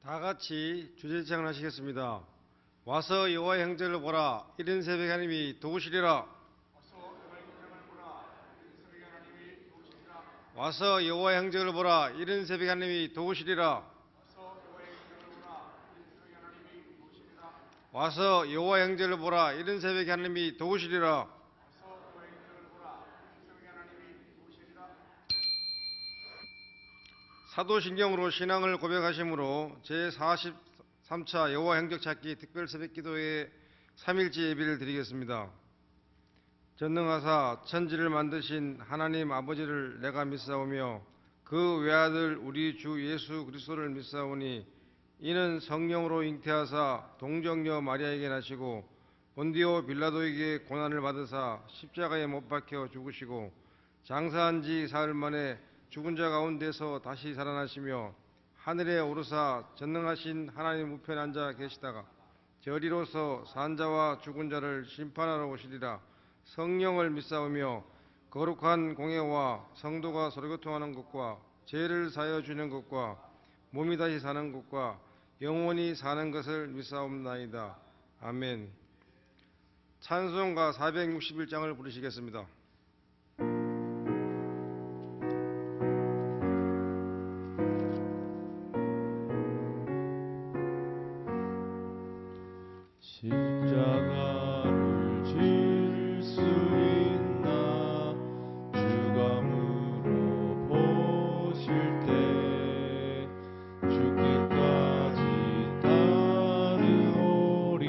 다 같이 주제창을 하시겠습니다. 와서 여호와의 형제를 보라. 이른 새벽에 하나님이 도우시리라. 와서 여호와의 형제를 보라. 이른 새벽에 하나님이 도우시리라. 와서 여호와의 형제를 보라. 이른 새벽에 하나님이 도우시리라. 사도신경으로 신앙을 고백하심으로 제43차 여호와 행적 찾기 특별 새벽기도회 3일째 예배를 드리겠습니다. 전능하사 천지를 만드신 하나님 아버지를 내가 믿사오며 그 외아들 우리 주 예수 그리스도를 믿사오니 이는 성령으로 잉태하사 동정녀 마리아에게 나시고 본디오 빌라도에게 고난을 받으사 십자가에 못 박혀 죽으시고 장사한 지 사흘 만에 죽은 자 가운데서 다시 살아나시며 하늘에 오르사 전능하신 하나님 우편에 앉아 계시다가 저리로서 산 자와 죽은 자를 심판하러 오시리라. 성령을 믿사오며 거룩한 공회와 성도가 서로교통하는 것과 죄를 사하여 주는 것과 몸이 다시 사는 것과 영원히 사는 것을 믿사옵나이다. 아멘. 찬송가 461장을 부르시겠습니다. 십자가를 질 수 있나 주가 물어보실 때 죽기까지 따르오리.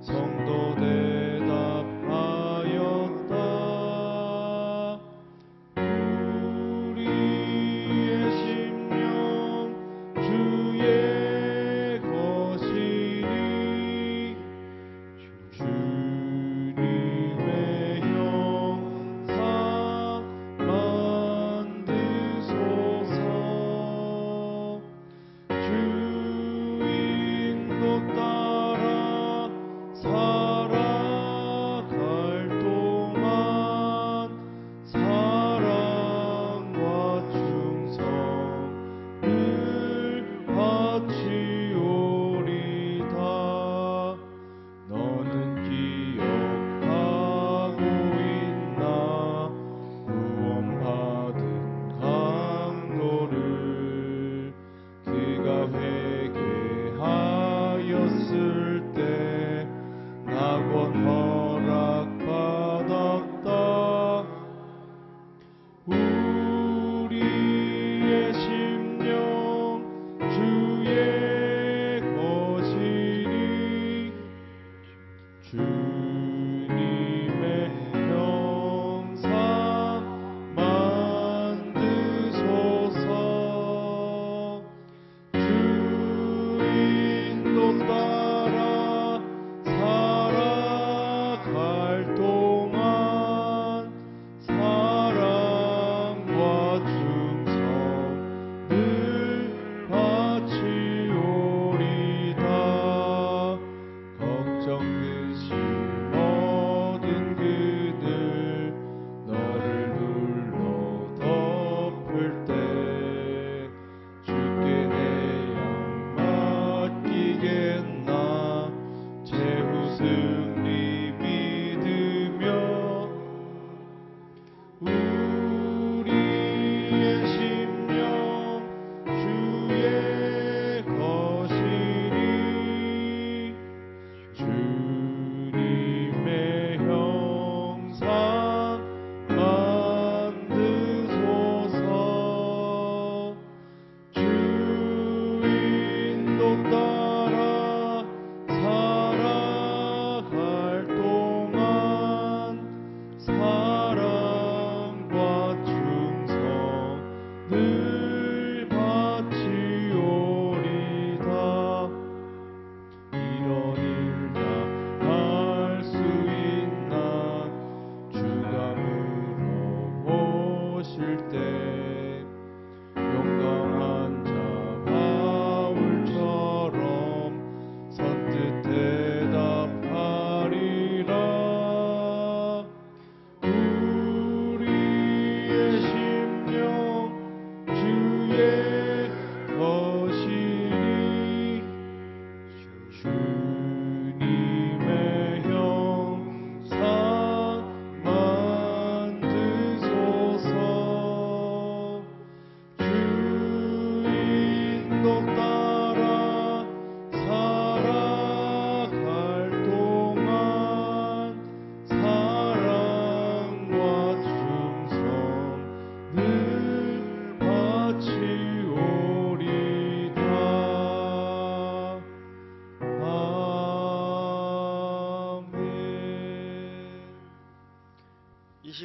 성도 대답하였다. 우리의 심령 주의 것이니 주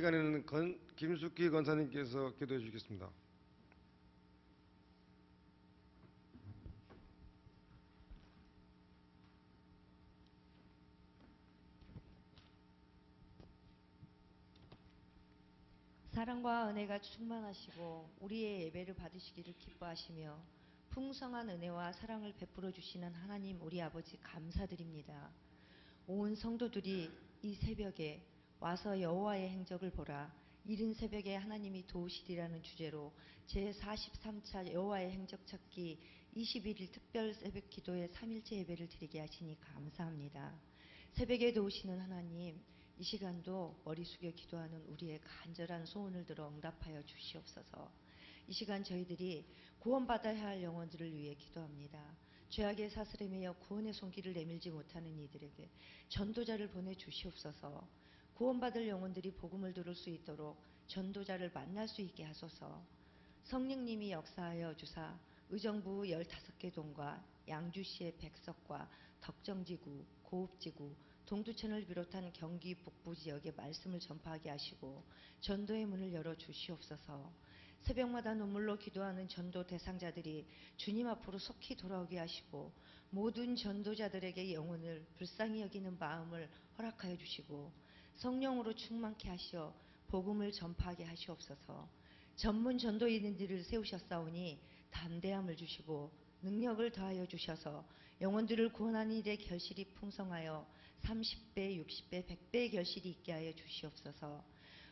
시간에는 김숙희 권사님께서 기도해 주시겠습니다. 사랑과 은혜가 충만하시고 우리의 예배를 받으시기를 기뻐하시며 풍성한 은혜와 사랑을 베풀어 주시는 하나님 우리 아버지 감사드립니다. 온 성도들이 이 새벽에 와서 여호와의 행적을 보라, 이른 새벽에 하나님이 도우시리라는 주제로 제43차 여호와의 행적 찾기 21일 특별 새벽 기도의 3일째 예배를 드리게 하시니 감사합니다. 새벽에 도우시는 하나님, 이 시간도 머리 숙여 기도하는 우리의 간절한 소원을 들어 응답하여 주시옵소서. 이 시간 저희들이 구원받아야 할 영혼들을 위해 기도합니다. 죄악의 사슬에 매여 구원의 손길을 내밀지 못하는 이들에게 전도자를 보내 주시옵소서. 구원받을 영혼들이 복음을 들을 수 있도록 전도자를 만날 수 있게 하소서. 성령님이 역사하여 주사 의정부 15개 동과 양주시의 백석과 덕정지구, 고읍지구, 동두천을 비롯한 경기 북부 지역에 말씀을 전파하게 하시고 전도의 문을 열어 주시옵소서. 새벽마다 눈물로 기도하는 전도 대상자들이 주님 앞으로 속히 돌아오게 하시고 모든 전도자들에게 영혼을 불쌍히 여기는 마음을 허락하여 주시고 성령으로 충만케 하시어 복음을 전파하게 하시옵소서. 전문 전도인들을 세우셨사오니 담대함을 주시고 능력을 더하여 주셔서 영혼들을 구원하는 일에 결실이 풍성하여 30배, 60배, 100배의 결실이 있게 하여 주시옵소서.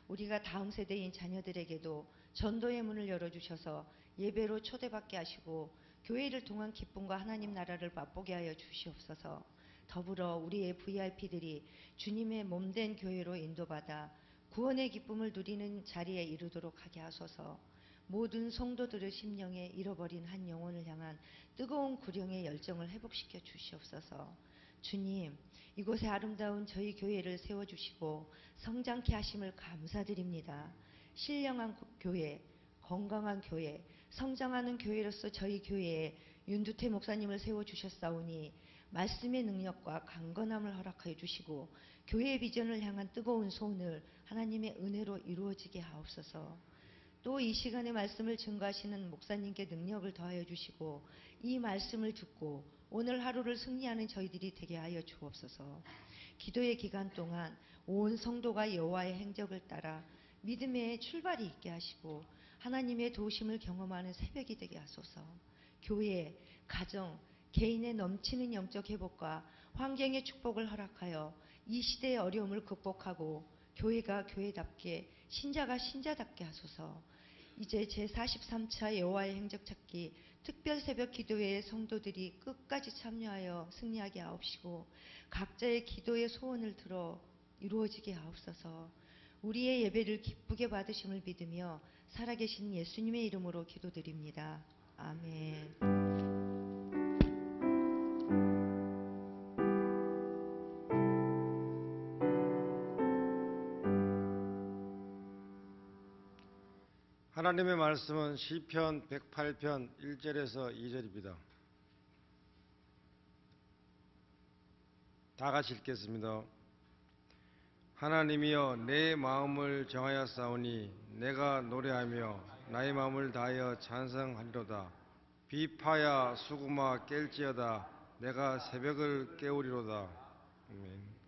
우리가 다음 세대인 자녀들에게도 전도의 문을 열어주셔서 예배로 초대받게 하시고 교회를 통한 기쁨과 하나님 나라를 맛보게 하여 주시옵소서. 더불어 우리의 VIP들이 주님의 몸된 교회로 인도받아 구원의 기쁨을 누리는 자리에 이르도록 하게 하소서. 모든 성도들의 심령에 잃어버린 한 영혼을 향한 뜨거운 구령의 열정을 회복시켜 주시옵소서. 주님, 이곳에 아름다운 저희 교회를 세워주시고 성장케 하심을 감사드립니다. 신령한 교회, 건강한 교회, 성장하는 교회로서 저희 교회에 윤두태 목사님을 세워주셨사오니 말씀의 능력과 강건함을 허락하여 주시고 교회의 비전을 향한 뜨거운 소원을 하나님의 은혜로 이루어지게 하옵소서. 또 이 시간에 말씀을 증거하시는 목사님께 능력을 더하여 주시고 이 말씀을 듣고 오늘 하루를 승리하는 저희들이 되게 하여 주옵소서. 기도의 기간 동안 온 성도가 여호와의 행적을 따라 믿음의 출발이 있게 하시고 하나님의 도우심을 경험하는 새벽이 되게 하소서. 교회, 가정, 개인의 넘치는 영적 회복과 환경의 축복을 허락하여 이 시대의 어려움을 극복하고 교회가 교회답게 신자가 신자답게 하소서. 이제 제43차 여호와의 행적 찾기 특별 새벽 기도회의 성도들이 끝까지 참여하여 승리하게 하옵시고 각자의 기도의 소원을 들어 이루어지게 하옵소서. 우리의 예배를 기쁘게 받으심을 믿으며 살아계신 예수님의 이름으로 기도드립니다. 아멘. 하나님의 말씀은 시편 108편 1절에서 2절입니다. 다 같이 읽겠습니다. 하나님이여 내 마음을 정하였사오니 내가 노래하며 나의 마음을 다하여 찬송하리로다. 비파야 수구마 깰지어다 내가 새벽을 깨우리로다. 아멘.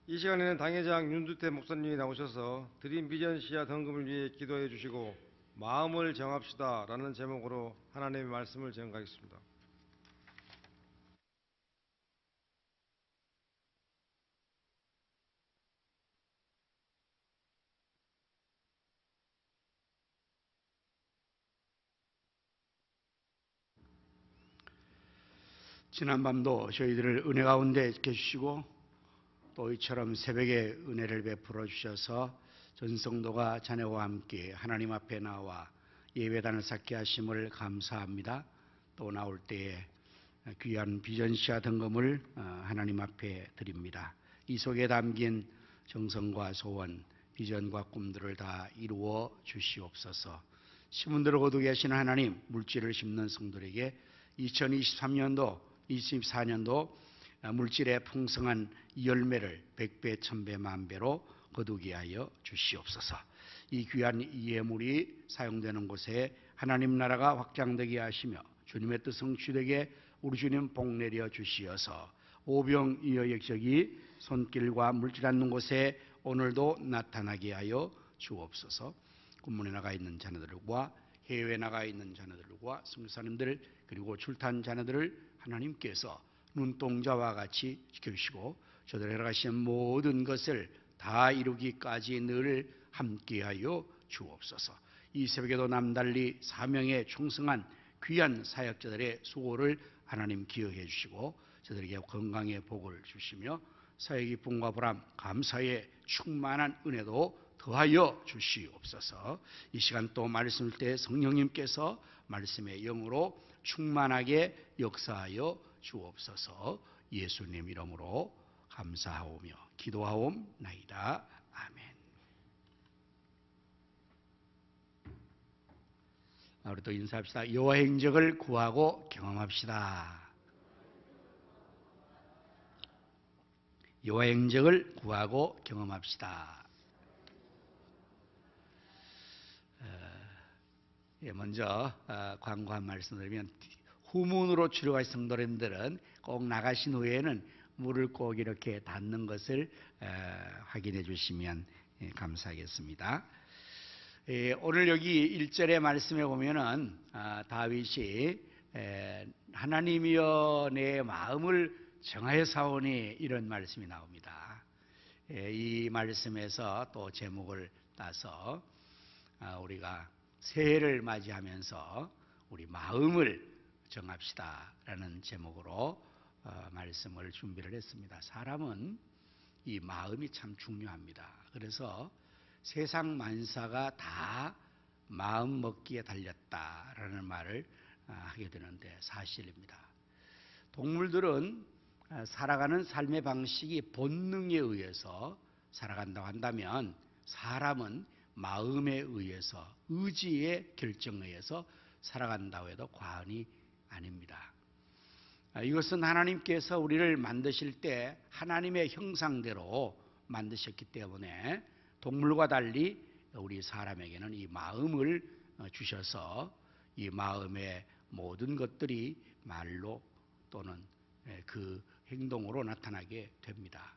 이 시간에는 당회장 윤두태 목사님이 나오셔서 드림 비전 시야 등금을 위해 기도해 주시고 마음을 정합시다 라는 제목으로 하나님의 말씀을 전가하겠습니다. 지난밤도 저희들을 은혜 가운데 있게 해주시고 또 이처럼 새벽에 은혜를 베풀어 주셔서 전성도가 자녀와 함께 하나님 앞에 나와 예배단을 쌓게 하심을 감사합니다. 또 나올 때에 귀한 비전시야 등금을 하나님 앞에 드립니다. 이 속에 담긴 정성과 소원, 비전과 꿈들을 다 이루어 주시옵소서. 시문들을 거두게 하시는 하나님, 물질을 심는 성도에게 2023년도 24년도 물질의 풍성한 열매를 100배, 1000배, 만배로 거두게 하여 주시옵소서. 이 귀한 예물이 사용되는 곳에 하나님 나라가 확장되게 하시며 주님의 뜻 성취되게 우리 주님 복 내려 주시어서 오병이어 역적이 손길과 물질 않는 곳에 오늘도 나타나게 하여 주옵소서. 군문에 나가 있는 자녀들과 해외에 나가 있는 자녀들과 선교사님들 그리고 출탄 자녀들을 하나님께서 눈동자와 같이 지켜주시고 저들이 해가시는 모든 것을 다 이루기까지 늘 함께하여 주옵소서. 이 새벽에도 남달리 사명에 충성한 귀한 사역자들의 수고를 하나님 기억해 주시고 저들에게 건강의 복을 주시며 사역 기쁨과 보람 감사의 충만한 은혜도 더하여 주시옵소서. 이 시간 또 말씀을 때 성령님께서 말씀의 영으로 충만하게 역사하여 주옵소서. 예수님 이름으로 감사하오며 기도하옵나이다. 아멘. 우리 또 인사합시다. 여호와 행적을 구하고 경험합시다. 여호와 행적을 구하고 경험합시다. 먼저 광고 한 말씀 드리면 후문으로 출입하신 성도님들은 꼭 나가신 후에는 물을 꼭 이렇게 닫는 것을 확인해 주시면 감사하겠습니다. 오늘 여기 1절의 말씀에 보면은 다윗이 하나님이여 내 마음을 정하여 사오니 이런 말씀이 나옵니다. 이 말씀에서 또 제목을 따서 우리가 새해를 맞이하면서 우리 마음을 정합시다라는 제목으로 말씀을 준비를 했습니다. 사람은 이 마음이 참 중요합니다. 그래서 세상 만사가 다 마음 먹기에 달렸다라는 말을 하게 되는데 사실입니다. 동물들은 살아가는 삶의 방식이 본능에 의해서 살아간다고 한다면 사람은 마음에 의해서 의지의 결정에 의해서 살아간다고 해도 과언이 아닙니다. 이것은 하나님께서 우리를 만드실 때 하나님의 형상대로 만드셨기 때문에 동물과 달리 우리 사람에게는 이 마음을 주셔서 이 마음의 모든 것들이 말로 또는 그 행동으로 나타나게 됩니다.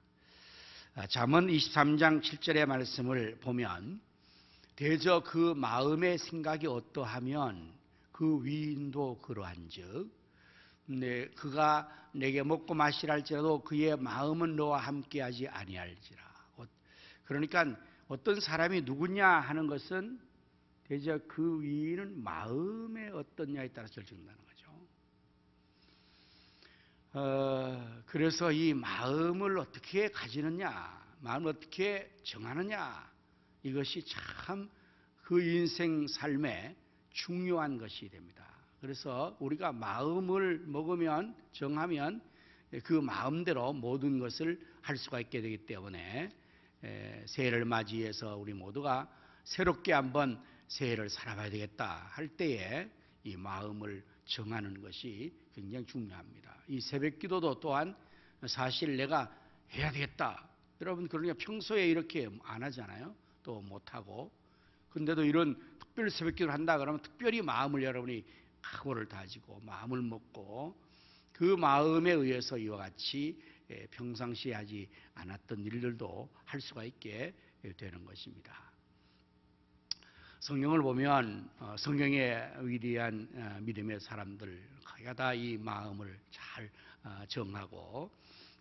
잠언 23장 7절의 말씀을 보면 대저 그 마음의 생각이 어떠하면 그 위인도 그러한즉 그가 내게 먹고 마시라 할지라도 그의 마음은 너와 함께하지 아니할지라. 그러니까 어떤 사람이 누구냐 하는 것은 대저 그 위인은 마음의 어떠냐에 따라서 결정된다는 거죠. 그래서 이 마음을 어떻게 가지느냐, 마음을 어떻게 정하느냐, 이것이 참 그 인생 삶에 중요한 것이 됩니다. 그래서 우리가 마음을 먹으면, 정하면 그 마음대로 모든 것을 할 수가 있게 되기 때문에 새해를 맞이해서 우리 모두가 새롭게 한번 새해를 살아봐야 되겠다 할 때에 이 마음을 정하는 것이 굉장히 중요합니다. 이 새벽 기도도 또한 사실 내가 해야 되겠다. 여러분 그러니까 평소에 이렇게 안 하잖아요. 또 못하고. 근데도 이런 특별 새벽 기도를 한다 그러면 특별히 마음을 여러분이 각오를 다지고 마음을 먹고 그 마음에 의해서 이와 같이 평상시에 하지 않았던 일들도 할 수가 있게 되는 것입니다. 성경을 보면 성경의 위대한 믿음의 사람들 거의 다 이 마음을 잘 정하고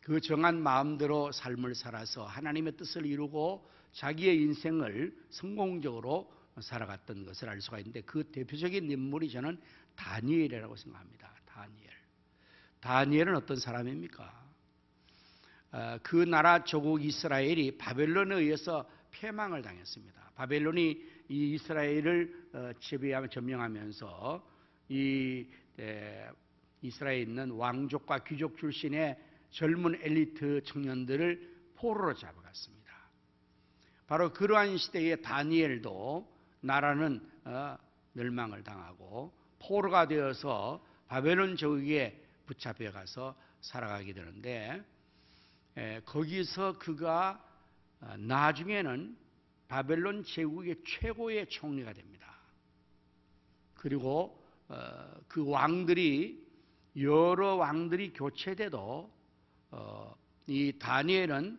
그 정한 마음대로 삶을 살아서 하나님의 뜻을 이루고 자기의 인생을 성공적으로 살아갔던 것을 알 수가 있는데 그 대표적인 인물이 저는 다니엘이라고 생각합니다. 다니엘은 어떤 사람입니까? 그 나라 조국 이스라엘이 바벨론에 의해서 패망을 당했습니다. 바벨론이 이 이스라엘을 점령하면서 이 이스라엘에 있는 왕족과 귀족 출신의 젊은 엘리트 청년들을 포로로 잡아갔습니다. 바로 그러한 시대에 다니엘도 나라는 멸망을 당하고 포로가 되어서 바벨론 제국에 붙잡혀 가서 살아가게 되는데 거기서 그가 나중에는 바벨론 제국의 최고의 총리가 됩니다. 그리고 그 왕들이 여러 왕들이 교체돼도 이 다니엘은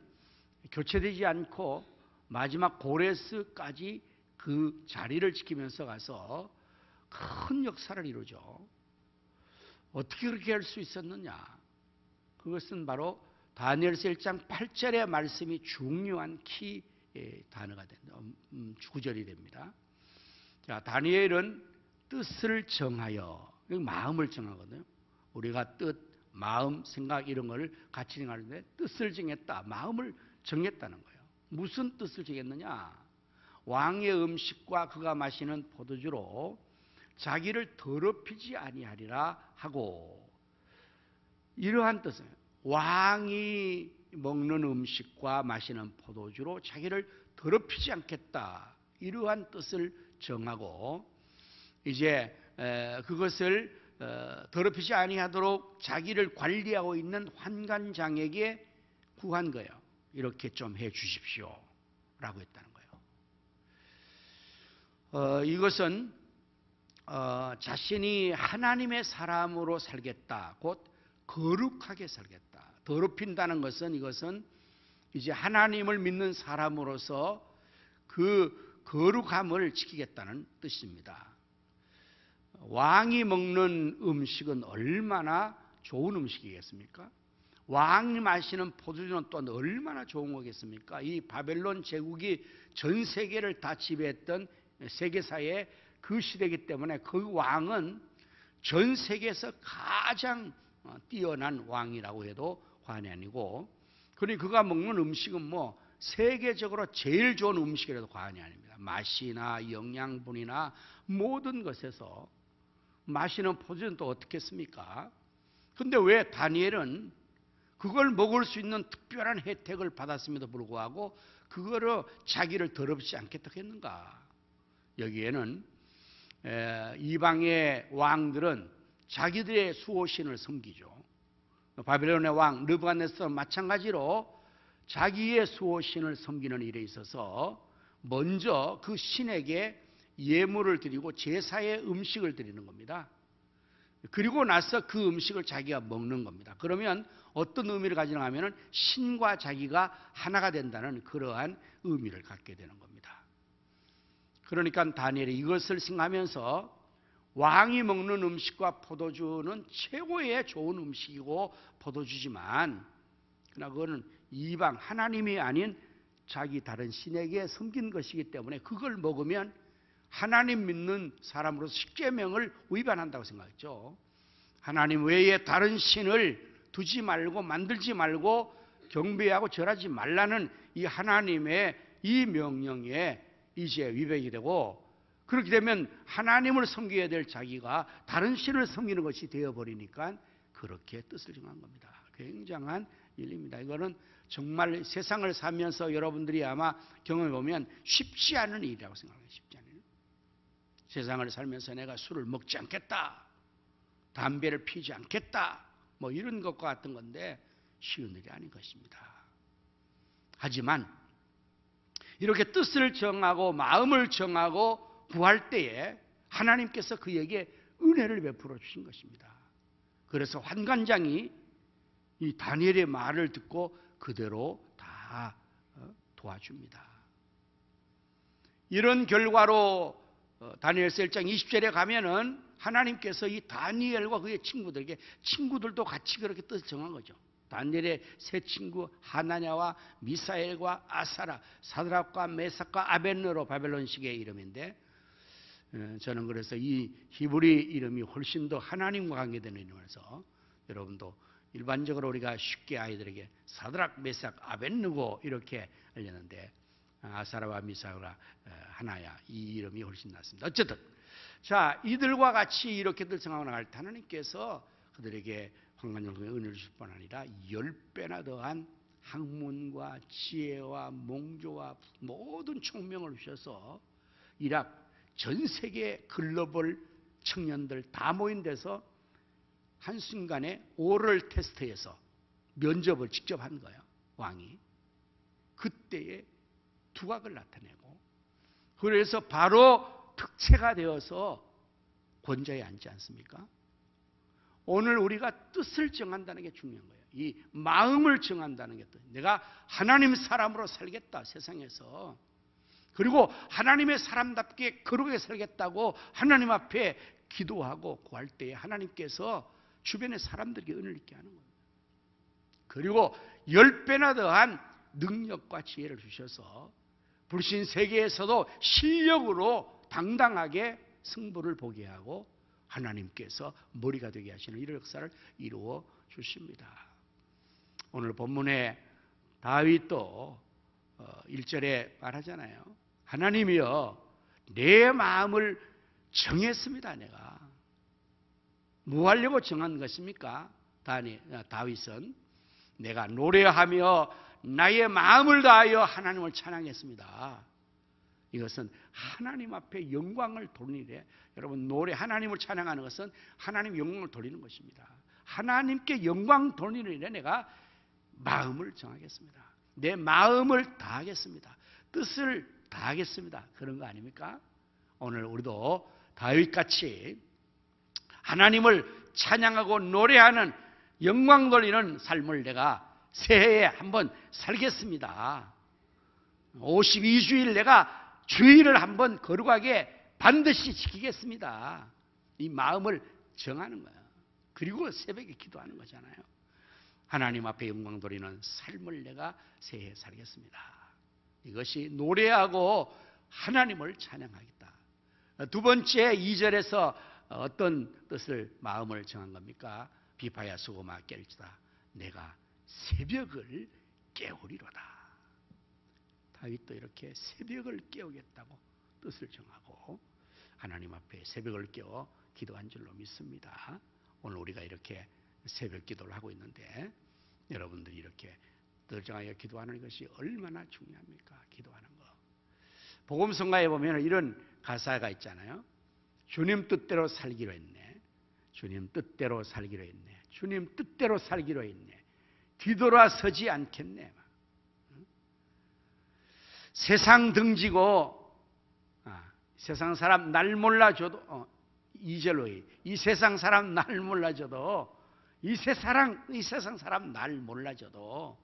교체되지 않고 마지막 고레스까지 그 자리를 지키면서 가서 큰 역사를 이루죠. 어떻게 그렇게 할 수 있었느냐? 그것은 바로 다니엘서 1장 8절의 말씀이 중요한 키 단어가 된다. 구절이 됩니다. 자, 다니엘은 뜻을 정하여, 마음을 정하거든요. 우리가 뜻, 마음, 생각 이런 걸 같이 정하는데 뜻을 정했다. 마음을 정했다는 거예요. 무슨 뜻을 정했느냐? 왕의 음식과 그가 마시는 포도주로 자기를 더럽히지 아니하리라 하고, 이러한 뜻은 왕이 먹는 음식과 마시는 포도주로 자기를 더럽히지 않겠다. 이러한 뜻을 정하고 이제 그것을 더럽히지 아니하도록 자기를 관리하고 있는 환관장에게 구한 거예요. 이렇게 좀 해 주십시오 라고 했다는 거예요. 이것은 자신이 하나님의 사람으로 살겠다, 곧 거룩하게 살겠다. 더럽힌다는 것은, 이것은 이제 하나님을 믿는 사람으로서 그 거룩함을 지키겠다는 뜻입니다. 왕이 먹는 음식은 얼마나 좋은 음식이겠습니까? 왕이 마시는 포도주는 또한 얼마나 좋은 거겠습니까? 이 바벨론 제국이 전 세계를 다 지배했던 세계사의 그 시대이기 때문에 그 왕은 전 세계에서 가장 뛰어난 왕이라고 해도 과언이 아니고, 그러니 그가 먹는 음식은 뭐 세계적으로 제일 좋은 음식이라도 과언이 아닙니다. 맛이나 영양분이나 모든 것에서 마시는 포도주는 또 어떻겠습니까? 근데 왜 다니엘은 그걸 먹을 수 있는 특별한 혜택을 받았음에도 불구하고 그거로 자기를 더럽히지 않겠다고 했는가? 여기에는 이방의 왕들은 자기들의 수호신을 섬기죠. 바벨론의 왕 느부갓네살은 마찬가지로 자기의 수호신을 섬기는 일에 있어서 먼저 그 신에게 예물을 드리고 제사의 음식을 드리는 겁니다. 그리고 나서 그 음식을 자기가 먹는 겁니다. 그러면 어떤 의미를 가지는가 하면 신과 자기가 하나가 된다는 그러한 의미를 갖게 되는 겁니다. 그러니까 다니엘이 이것을 생각하면서 왕이 먹는 음식과 포도주는 최고의 좋은 음식이고 포도주지만, 그러나 그거는 이방 하나님이 아닌 자기 다른 신에게 섬긴 것이기 때문에 그걸 먹으면 하나님 믿는 사람으로서 십계명을 위반한다고 생각했죠. 하나님 외에 다른 신을 두지 말고 만들지 말고 경배하고 절하지 말라는 이 하나님의 이 명령에 이제 위배가 되고, 그렇게 되면 하나님을 섬겨야 될 자기가 다른 신을 섬기는 것이 되어버리니까 그렇게 뜻을 정한 겁니다. 굉장한 일입니다. 이거는 정말 세상을 살면서 여러분들이 아마 경험해 보면 쉽지 않은 일이라고 생각해요. 쉽지 않은 일. 세상을 살면서 내가 술을 먹지 않겠다, 담배를 피지 않겠다, 뭐 이런 것과 같은 건데 쉬운 일이 아닌 것입니다. 하지만 이렇게 뜻을 정하고 마음을 정하고 구할 때에 하나님께서 그에게 은혜를 베풀어 주신 것입니다. 그래서 환관장이 이 다니엘의 말을 듣고 그대로 다 도와줍니다. 이런 결과로 다니엘서 1장 20절에 가면은 하나님께서 이 다니엘과 그의 친구들에게, 친구들도 같이 그렇게 뜻을 정한 거죠. 다니엘의 세 친구 하나냐와 미사엘과 아사라, 사드락과 메삭과 아벳느로, 바벨론식의 이름인데 저는 그래서 이 히브리 이름이 훨씬 더 하나님과 관계되는 이름이라서 여러분도 일반적으로 우리가 쉽게 아이들에게 사드락, 메삭, 아벳느고 이렇게 알렸는데 아사라와 미사엘과 하나야, 이 이름이 훨씬 낫습니다. 어쨌든 자, 이들과 같이 이렇게들 정하고 나갈 때 하나님께서 그들에게 환관장성의 은혜를 주실 뿐 아니라 10배나 더한 학문과 지혜와 몽조와 모든 총명을 주셔서 이락 전 세계 글로벌 청년들 다 모인 데서 한순간에 오럴 테스트에서 면접을 직접 한 거예요. 왕이. 그때에 두각을 나타내고, 그래서 바로 특채가 되어서 권좌에 앉지 않습니까? 오늘 우리가 뜻을 정한다는 게 중요한 거예요. 이 마음을 정한다는 게, 내가 하나님 사람으로 살겠다, 세상에서. 그리고 하나님의 사람답게 거룩하게 살겠다고 하나님 앞에 기도하고 구할 때에 하나님께서 주변의 사람들에게 은혜를 있게 하는 거예요. 그리고 10배나 더한 능력과 지혜를 주셔서 불신 세계에서도 실력으로 당당하게 승부를 보게 하고 하나님께서 머리가 되게 하시는 이런 역사를 이루어 주십니다. 오늘 본문에 다윗도 1절에 말하잖아요. 하나님이여, 내 마음을 정했습니다. 내가 뭐 하려고 정한 것입니까? 다윗은 내가 노래하며 나의 마음을 다하여 하나님을 찬양했습니다. 이것은 하나님 앞에 영광을 돌리는 일에, 여러분, 하나님을 찬양하는 것은 하나님 영광을 돌리는 것입니다. 하나님께 영광 돌리는 일에 내가 마음을 정하겠습니다. 내 마음을 다하겠습니다. 뜻을 다하겠습니다. 그런 거 아닙니까? 오늘 우리도 다윗같이 하나님을 찬양하고 노래하는 영광 돌리는 삶을 내가 새해에 한번 살겠습니다. 52주일 내가 주일을 한번 거룩하게 반드시 지키겠습니다. 이 마음을 정하는 거예요. 그리고 새벽에 기도하는 거잖아요. 하나님 앞에 영광 돌리는 삶을 내가 새해에 살겠습니다. 이것이 노래하고 하나님을 찬양하겠다. 두 번째 2절에서 어떤 뜻을, 마음을 정한 겁니까? 비파야 수고마 깰지다. 내가 새벽을 깨우리로다. 다윗도 이렇게 새벽을 깨우겠다고 뜻을 정하고 하나님 앞에 새벽을 깨워 기도한 줄로 믿습니다. 오늘 우리가 이렇게 새벽 기도를 하고 있는데 여러분들이 이렇게 뜻을 정하여 기도하는 것이 얼마나 중요합니까? 기도하는 거. 복음성가에 보면 이런 가사가 있잖아요. 주님 뜻대로 살기로 했네. 주님 뜻대로 살기로 했네. 주님 뜻대로 살기로 했네. 뒤돌아서지 않겠네. 세상 등지고 세상 사람 날 몰라줘도 2절로 이 세상 사람 날 몰라줘도 이 세상 사람 날 몰라줘도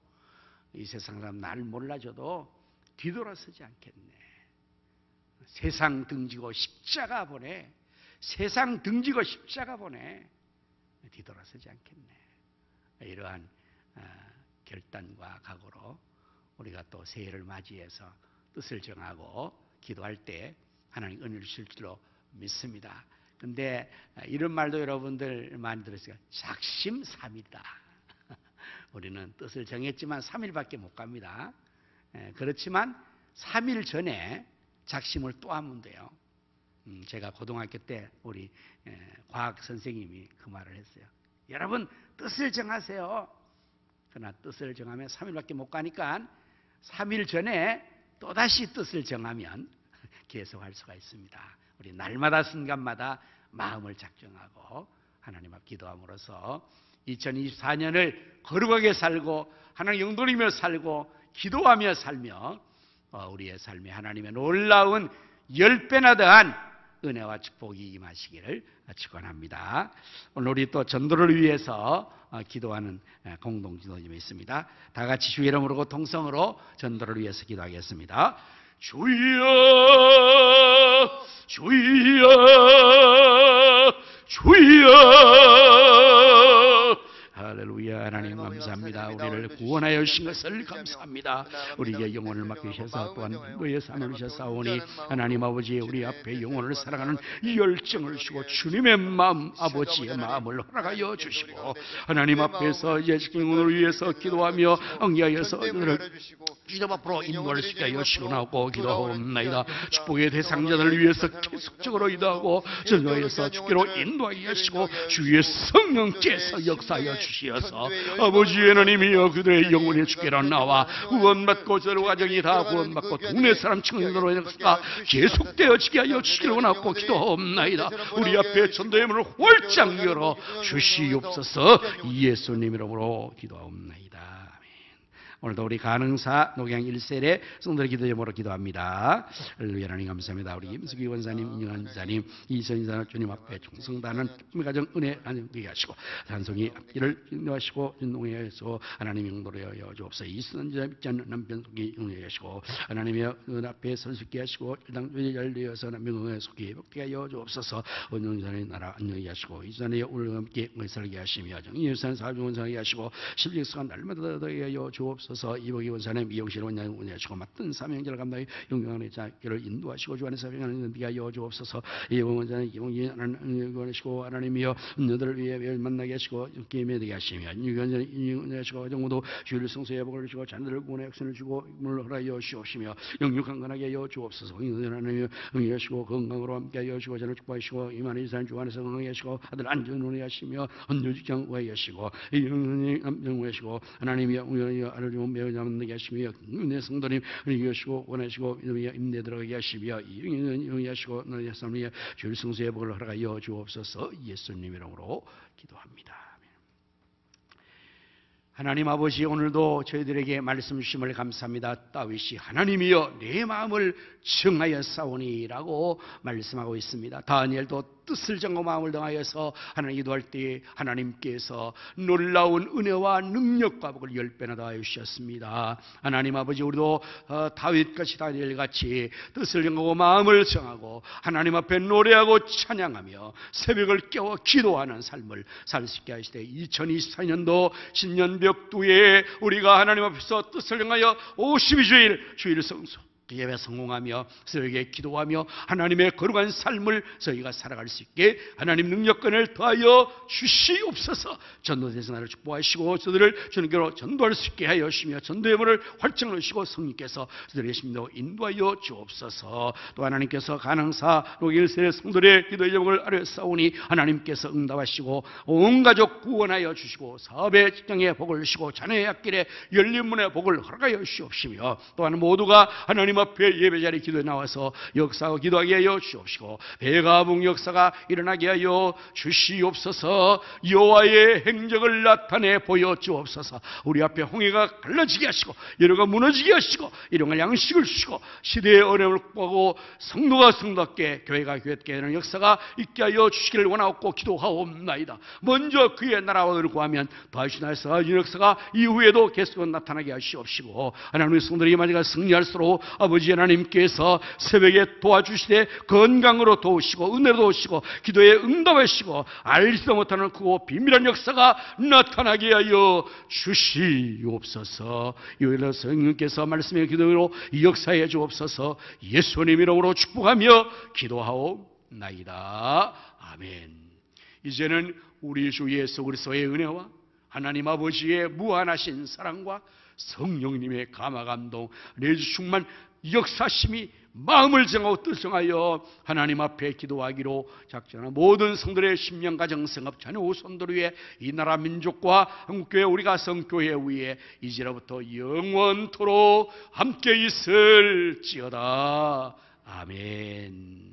이 세상 사람 날 몰라줘도 뒤돌아서지 않겠네. 세상 등지고 십자가 보내. 세상 등지고 십자가 보내. 뒤돌아서지 않겠네. 이러한 결단과 각오로 우리가 또 새해를 맞이해서 뜻을 정하고 기도할 때 하나님 은혜를 주실 줄로 믿습니다. 근데 이런 말도 여러분들 많이 들었어요. 작심 3일이다. 우리는 뜻을 정했지만 3일밖에 못 갑니다. 그렇지만 3일 전에 작심을 또 하면 돼요. 제가 고등학교 때 우리 과학 선생님이 그 말을 했어요. 여러분 뜻을 정하세요. 그러나 뜻을 정하면 3일밖에 못 가니까 3일 전에 또다시 뜻을 정하면 계속할 수가 있습니다. 우리 날마다 순간마다 마음을 작정하고 하나님 앞 기도함으로써 2024년을 거룩하게 살고 하나님 영돌이며 살고 기도하며 살며 우리의 삶에 하나님의 놀라운 10배나 더한 은혜와 축복이 임하시기를 축원합니다. 오늘 우리 또 전도를 위해서 기도하는 공동기도님이 있습니다. 다 같이 주의 이름으로 통성으로 전도를 위해서 기도하겠습니다. 주여 주여 주여. 할렐루야. 하나님 감사합니다. 우리를 구원하여 주신 것을 감사합니다. 우리에게 영혼을 맡기셔서 또한 너의 삶을 주셨사오니 하나님 아버지 우리 앞에 영혼을 사랑하는 열정을 주시고 주님의 마음 아버지의 마음을 허락하여 주시고 하나님 앞에서 예수님 영혼을 위해서 기도하며 응하여서 너를 기도 앞으로 인도를 시켜 시원하고 기도하옵나이다. 축복의 대상자들을 위해서 계속적으로 기도하고 전도해서 주께로 인도하게 하시고 주의 성령께서 역사하여 주시어서 아버지의 하나님이여 그들의 영혼의 주께로 나와 구원받고 저를 가정이 다 구원받고 동네 사람 청년으로 역사가 계속되어지게 하여 주시기를 원하고 기도하옵나이다. 우리 앞에 전도의 문을 활짝 열어 주시옵소서. 예수님 이름으로 기도하옵나이다. 오늘도 우리 가능사 녹양 1세대 성도의 기도 제목으로 기도합니다. 할렐루야. 하나님 감사합니다. 우리 임수기 원사님, 인영한 지사님, 이선인사 주님 앞에 충성다하는 가정 은혜 안정되게 하시고 찬송이 앞길을 인도하시고 인동해서 하나님 영도로 여여 주옵소서. 이선자 믿지 않는 남편 속에 영도해 하시고 하나님의 은 앞에 설 수 있게 하시고 일당주의 열리어서 남편의 속에 회복되게 하여 주옵소서. 원영산의 나라 안녕히 하시고 이산의 오늘 함께 살게 하시며 정의유산 사중원 살게 하시고 실직수가 날마다 더하게 하여 주옵소서. 이복이 원사님 미용실 원장님 운영하시고 맡은 사명자를 감당해 영광의 자기를 인도하시고 주 안에서 행하는 비가 하여 주옵소서. 이복 원사님 이봉진 하나님이시고 하나님이여 은녀들을 위해 만나게 하시고 게임에 되게 하시며 유견전 인하시고 정우도 주를 성소에 복을 주시고 자녀들을 구원의 역선을 주고 물을 허락하여 주옵시며 영육 강건하게 하여 주옵소서. 하나님이여 응하시고 건강으로 함께 하여 주시고 저를 축복하시고 이만희 이산 주 안에서 건강하게 하시고 아들 안전운에 하시며 언유직장 우하게 하시고 이영훈이 남정 하시고 하나님이여 우연히 아를 좀 매우 잡는게 하시며 은혜 성도님 이기시고 원하시고 임내 들어가게 하시며 이영훈이 하시고 너희 삶에 주일 성수의 복을 허락하여 주옵소서. 예수님 이름으로 기도합니다. 하나님 아버지, 오늘도 저희들에게 말씀 주심을 감사합니다. 다윗이 하나님이여 내 마음을 정하여 싸우니라고 말씀하고 있습니다. 다니엘도 뜻을 정하고 마음을 정하여서 하나님 기도할 때 하나님께서 놀라운 은혜와 능력과 복을 10배나 더하여 주셨습니다. 하나님 아버지, 우리도 다윗같이 다니엘같이 뜻을 정하고 마음을 정하고 하나님 앞에 노래하고 찬양하며 새벽을 깨워 기도하는 삶을 살 수 있게 하시되 2024년도 신년벽두에 우리가 하나님 앞에서 뜻을 정하여 52주일 주일 성수 예배 성공하며 새벽에 기도하며 하나님의 거룩한 삶을 저희가 살아갈 수 있게 하나님 능력권을 더하여 주시옵소서. 전도대에서 나를 축복하시고 저들을 주님께로 전도할 수 있게 하여 주시며 전도의 문을 활짝 열으시고 성령께서 저들의 심도 인도하여 주옵소서. 또 하나님께서 가능사 로길세의 성도의 기도의 제목을 아뢰사오니 하나님께서 응답하시고 온 가족 구원하여 주시고 사업의 직장에 복을 주시고 자녀의 앞길에 열린 문에 복을 허락하여 주시옵시며 또한 모두가 하나님 앞에 예배자리 기도에 나와서 역사하고 기도하게 하여 주옵시고 배가붕 역사가 일어나게 하여 주시옵소서. 여호와의 행적을 나타내 보여 주옵소서. 우리 앞에 홍해가 갈라지게 하시고 여로가 무너지게 하시고 일용할 양식을 주시고 시대의 어려움을 극복하고 성도가 성도답게 교회가 교회답게 하는 역사가 있게 하여 주시기를 원하옵고 기도하옵나이다. 먼저 그의 나라와 의를 구하면 다시 나라에서 이 역사가 이후에도 계속 나타나게 하시옵시고 하나님의 성도들이 마지막 승리할수록 아버지 하나님께서 새벽에 도와주시되 건강으로 도우시고 은혜로 도우시고 기도에 응답하시고 알지도 못하는 크고 비밀한 역사가 나타나게 하여 주시옵소서. 이외로 성령께서 말씀의 기도로 이 역사에 주옵소서. 예수님 이름으로 축복하며 기도하옵나이다. 아멘. 이제는 우리 주 예수 그리스도의 은혜와 하나님 아버지의 무한하신 사랑과 성령님의 감화감동 내주 충만 역사심이 마음을 정하고 뜻을 정하여 하나님 앞에 기도하기로 작정한 모든 성들의 심령 가정 생업 자녀 후손들 위해 이 나라 민족과 한국교회 우리가 성교회 위에 이제로부터 영원토록 함께 있을지어다. 아멘.